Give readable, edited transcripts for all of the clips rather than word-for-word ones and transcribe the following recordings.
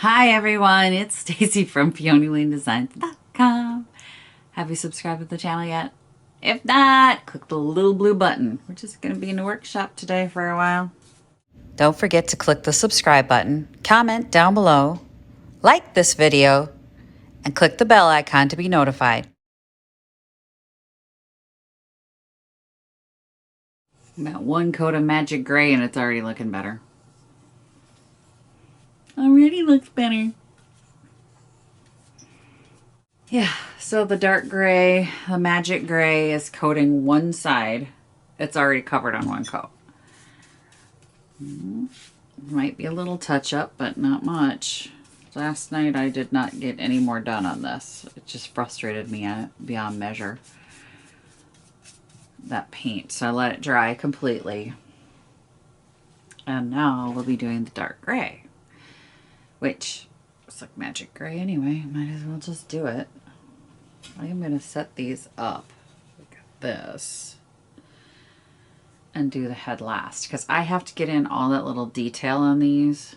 Hi everyone, it's Stacy from PeonyLaneDesigns.com. Have you subscribed to the channel yet? If not, click the little blue button. We're just going to be in a workshop today for a while. Don't forget to click the subscribe button, comment down below, like this video, and click the bell icon to be notified. About one coat of magic gray and it's already looking better. Already looks better. Yeah, so the dark gray, the magic gray is coating one side. It's already covered on one coat. Might be a little touch up, but not much. Last night I did not get any more done on this. It just frustrated me beyond measure. That paint, so I let it dry completely. And now we'll be doing the dark gray, which looks like magic gray anyway. Might as well just do it. I'm going to set these up like this and do the head last because I have to get in all that little detail on these.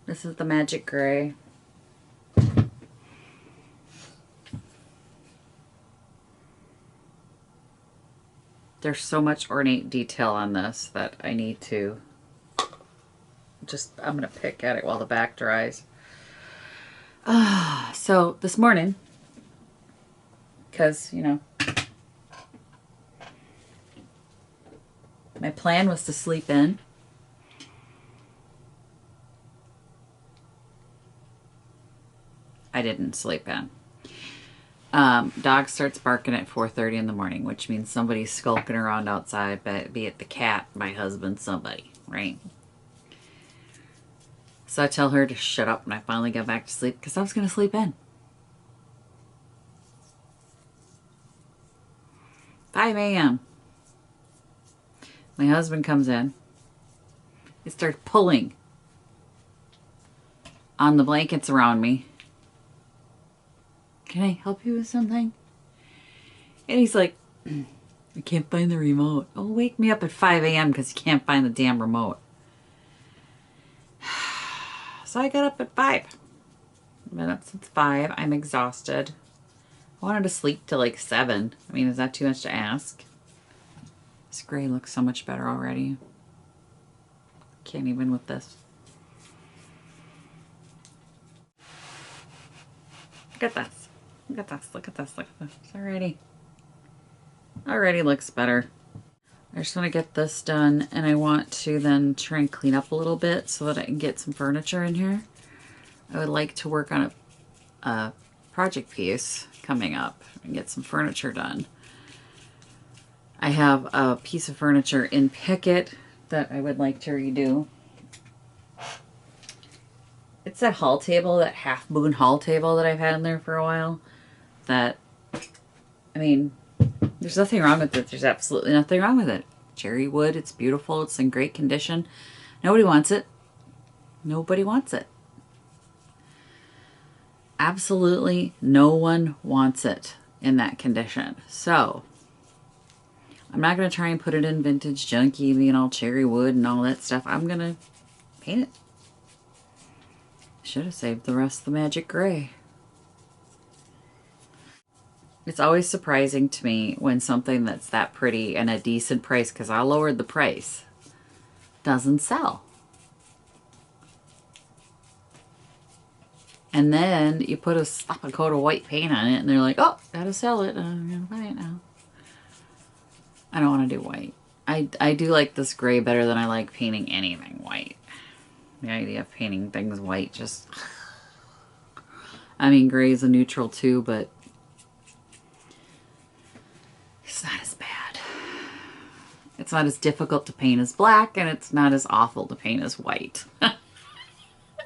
This is the magic gray. There's so much ornate detail on this that I need to I'm going to pick at it while the back dries. So this morning, because, you know, my plan was to sleep in. I didn't sleep in. Dog starts barking at 4:30 in the morning, which means somebody's skulking around outside, but be it the cat, my husband, somebody, right? So I tell her to shut up, and I finally got back to sleep because I was going to sleep in. 5 a.m. My husband comes in. He starts pulling on the blankets around me. Can I help you with something? And he's like, I can't find the remote. Oh, wake me up at 5 a.m. because you can't find the damn remote. So I got up at 5. I've been up since 5. I'm exhausted. I wanted to sleep till like 7. I mean, is that too much to ask? This gray looks so much better already. Can't even with this. Look at this. Look at this. Look at this. Look at this. Already looks better. I just want to get this done, and I want to then try and clean up a little bit so that I can get some furniture in here. I would like to work on a project piece coming up and get some furniture done. I have a piece of furniture in Picket that I would like to redo. It's that hall table, that half moon hall table that I've had in there for a while. That, I mean, there's nothing wrong with it. There's absolutely nothing wrong with it. Cherry wood, it's beautiful. It's in great condition. Nobody wants it. Nobody wants it. Absolutely no one wants it in that condition. So, I'm not going to try and put it in vintage junky, being all cherry wood and all that stuff. I'm going to paint it. Should have saved the rest of the magic gray. It's always surprising to me when something that's that pretty and a decent price, because I lowered the price, doesn't sell. And then you slap a coat of white paint on it and they're like, oh, gotta sell it. I'm gonna buy it now. I don't want to do white. I do like this gray better than I like painting anything white. The idea of painting things white just... I mean, gray is a neutral too, but it's not as bad. It's not as difficult to paint as black, and it's not as awful to paint as white. It's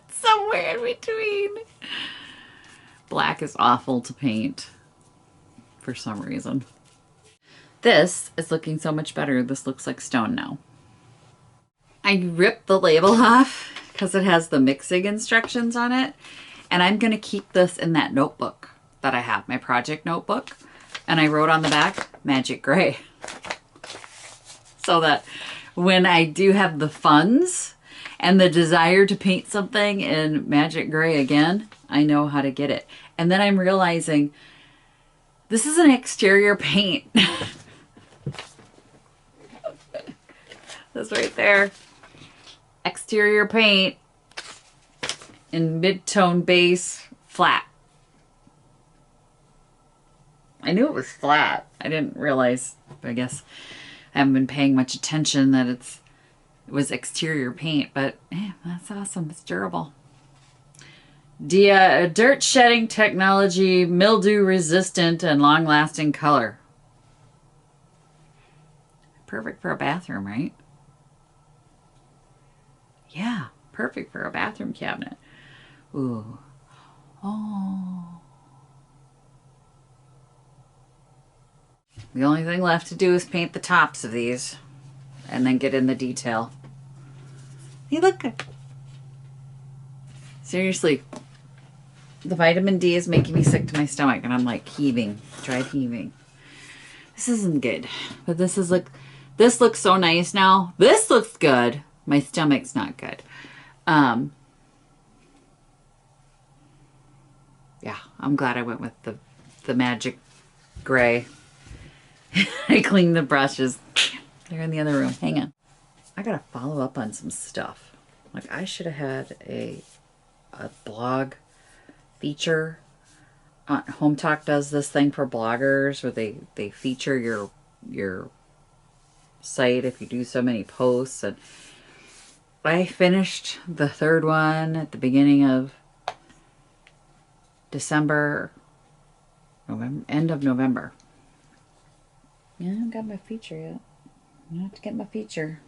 somewhere in between. Black is awful to paint for some reason. This is looking so much better. This looks like stone now. I ripped the label off because it has the mixing instructions on it. And I'm going to keep this in that notebook that I have, my project notebook. And I wrote on the back, Magic Gray. So that when I do have the funds and the desire to paint something in magic gray again, I know how to get it. And then I'm realizing this is an exterior paint. That's right there. Exterior paint in mid-tone base, flat. I knew it was flat. I didn't realize, but I guess I haven't been paying much attention that it was exterior paint, but that's awesome. It's durable. Dirt shedding technology, mildew resistant, and long lasting color. Perfect for a bathroom, right? Yeah, perfect for a bathroom cabinet. Ooh. Oh. The only thing left to do is paint the tops of these and then get in the detail. They look good. Seriously, the vitamin D is making me sick to my stomach and I'm like heaving, tried heaving. This isn't good, but this looks so nice now. This looks good. My stomach's not good. Yeah, I'm glad I went with the magic gray. I cleaned the brushes. They're in the other room. Hang on. I gotta follow up on some stuff. Like I should have had a blog feature. Home Talk does this thing for bloggers where they feature your site if you do so many posts. And I finished the third one at the beginning of December, end of November. Yeah, I haven't got my feature yet. I have to get my feature.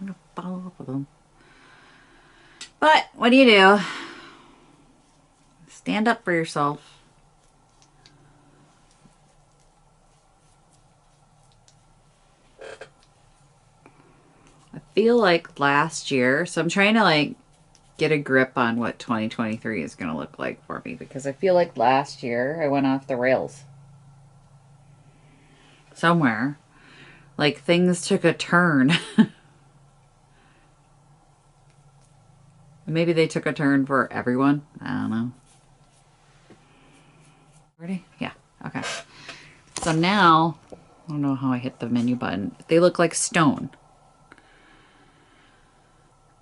I'm going to follow up with them. But what do? Stand up for yourself. I feel like last year, so I'm trying to like get a grip on what 2023 is going to look like for me, because I feel like last year I went off the rails. Somewhere. Like things took a turn. Maybe they took a turn for everyone. I don't know. Ready? Yeah. Okay. So now, I don't know how I hit the menu button. They look like stone.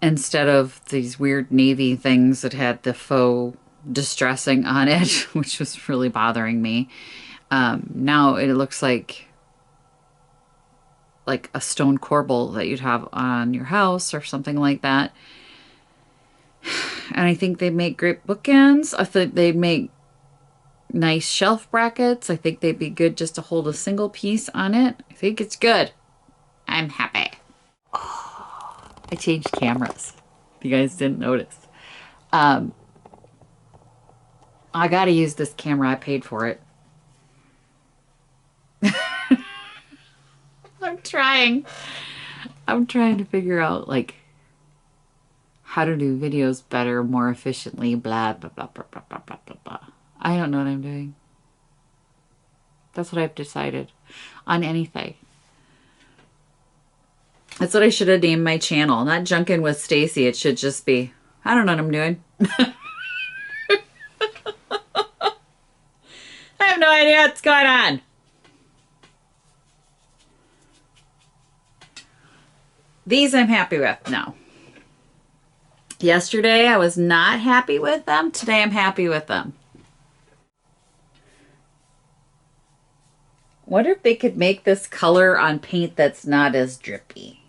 Instead of these weird navy things that had the faux distressing on it, which was really bothering me. Now it looks like a stone corbel that you'd have on your house or something like that. And I think they make great bookends. I think they make nice shelf brackets. I think they'd be good just to hold a single piece on it. I think it's good. I'm happy. Oh, I changed cameras. If you guys didn't notice. I gotta use this camera. I paid for it. I'm trying to figure out like how to do videos better, more efficiently, blah, blah, blah, blah, blah, blah, blah, blah, blah. I don't know what I'm doing. That's what I've decided on anything. That's what I should have named my channel. Not Junkin' with Stacy. It should just be, I don't know what I'm doing. I have no idea what's going on. These I'm happy with now. Yesterday I was not happy with them. Today I'm happy with them. Wonder if they could make this color on paint that's not as drippy.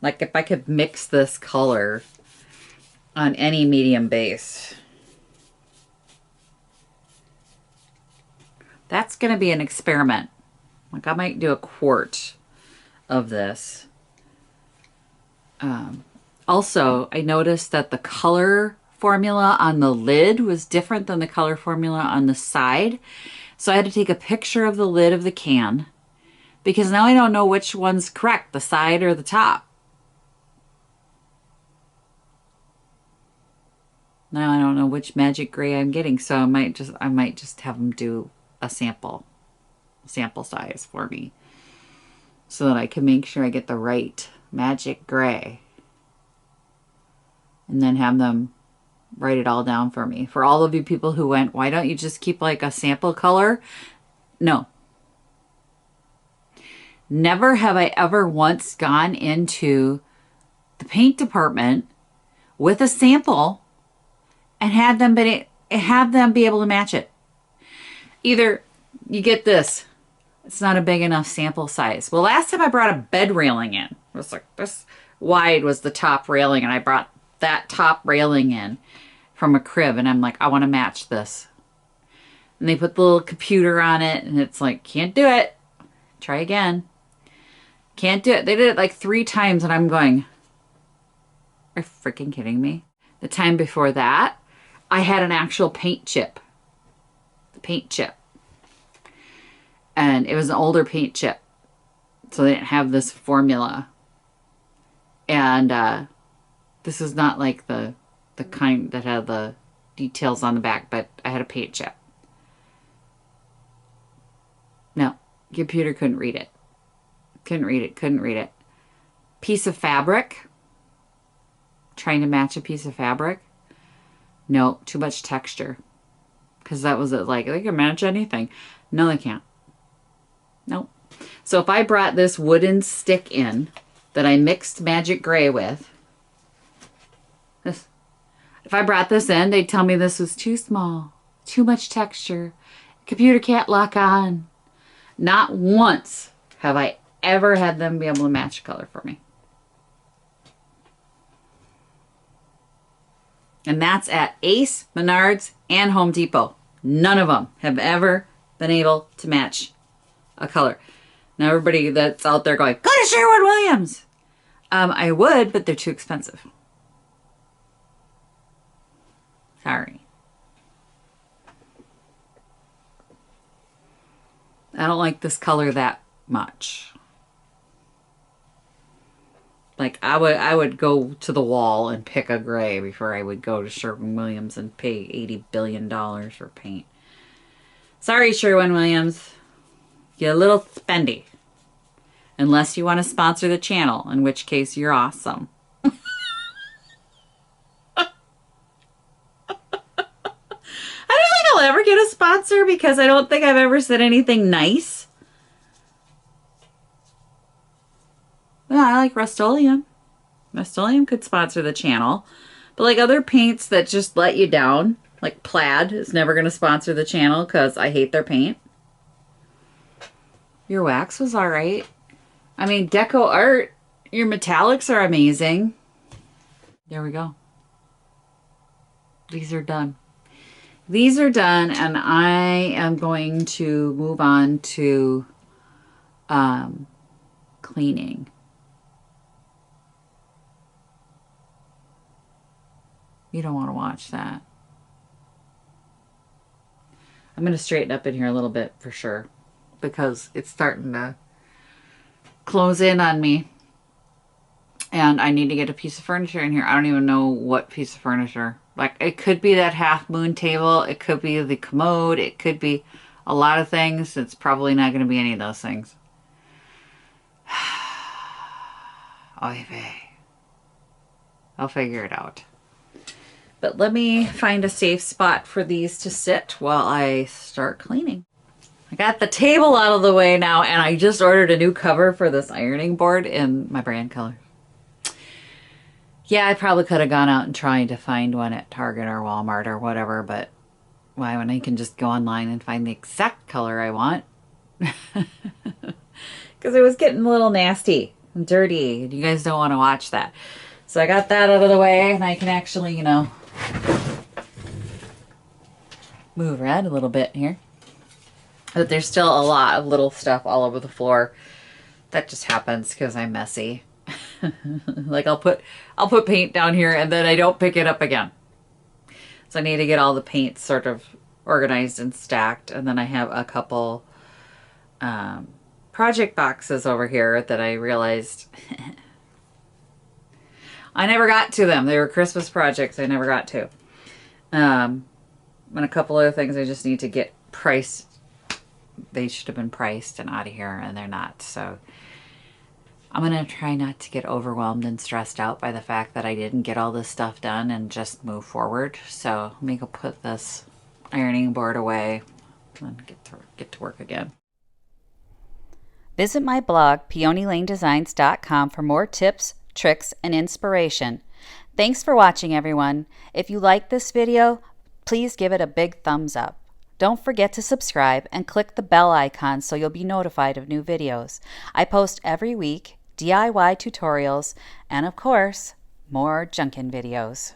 Like if I could mix this color on any medium base. That's going to be an experiment. Like I might do a quart of this. Also, I noticed that the color formula on the lid was different than the color formula on the side. So I had to take a picture of the lid of the can because now I don't know which one's correct, the side or the top. Now I don't know which magic gray I'm getting, so I might just have them do a sample size for me. so that I can make sure I get the right magic gray. And then have them write it all down for me. For all of you people who went, why don't you just keep like a sample color? No. Never have I ever once gone into the paint department with a sample and have them be able to match it. Either you get this, it's not a big enough sample size. Well, last time I brought a bed railing in, it was like this wide was the top railing, and I brought that top railing in from a crib, and I'm like, I want to match this. And they put the little computer on it, and it's like, can't do it. Try again. Can't do it. They did it like 3 times, and I'm going, are you freaking kidding me? The time before that, I had an actual paint chip. The paint chip. And it was an older paint chip. So they didn't have this formula. And this is not like the kind that had the details on the back, but I had a paint chip. No, computer couldn't read it. Couldn't read it, couldn't read it. Piece of fabric. Trying to match a piece of fabric. No, too much texture. Because that was it, like, they can match anything. No, they can't. Nope. So if I brought this wooden stick in that I mixed magic gray with, if I brought this in, they'd tell me this was too small, too much texture, computer can't lock on. Not once have I ever had them be able to match color for me. And that's at Ace, Menards, and Home Depot. None of them have ever been able to match a color. Now everybody that's out there going, go to Sherwin-Williams. I would, but they're too expensive. Sorry. I don't like this color that much. Like I would go to the wall and pick a gray before I would go to Sherwin-Williams and pay $80 billion for paint. Sorry, Sherwin-Williams. Get a little spendy. Unless you want to sponsor the channel, in which case you're awesome. I'll ever get a sponsor because I don't think I've ever said anything nice. Well, I like Rust-Oleum. Rust-Oleum could sponsor the channel. But like other paints that just let you down, like Plaid is never going to sponsor the channel because I hate their paint. Your wax was all right. I mean, Deco Art, your metallics are amazing. There we go. These are done. These are done, and I am going to move on to cleaning. You don't want to watch that. I'm going to straighten up in here a little bit for sure, because it's starting to close in on me. And I need to get a piece of furniture in here. I don't even know what piece of furniture. Like, it could be that half moon table. It could be the commode. It could be a lot of things. It's probably not going to be any of those things. Oy vey. I'll figure it out. But let me find a safe spot for these to sit while I start cleaning. I got the table out of the way now, and I just ordered a new cover for this ironing board in my brand color. Yeah, I probably could have gone out and tried to find one at Target or Walmart or whatever, but why, when I can just go online and find the exact color I want? Because it was getting a little nasty and dirty, and you guys don't want to watch that. So I got that out of the way, and I can actually, you know, move around a little bit here. But there's still a lot of little stuff all over the floor. That just happens because I'm messy. Like I'll put paint down here and then I don't pick it up again. So I need to get all the paint sort of organized and stacked. And then I have a couple project boxes over here that I realized I never got to them. They were Christmas projects I never got to. And a couple other things I just need to get priced. They should have been priced and out of here, and they're not. So I'm going to try not to get overwhelmed and stressed out by the fact that I didn't get all this stuff done and just move forward. So let me go put this ironing board away and get to work again. Visit my blog, peonylanedesigns.com, for more tips, tricks, and inspiration. Thanks for watching, everyone. If you like this video, please give it a big thumbs up. Don't forget to subscribe and click the bell icon so you'll be notified of new videos. I post every week DIY tutorials and, of course, more junkin videos.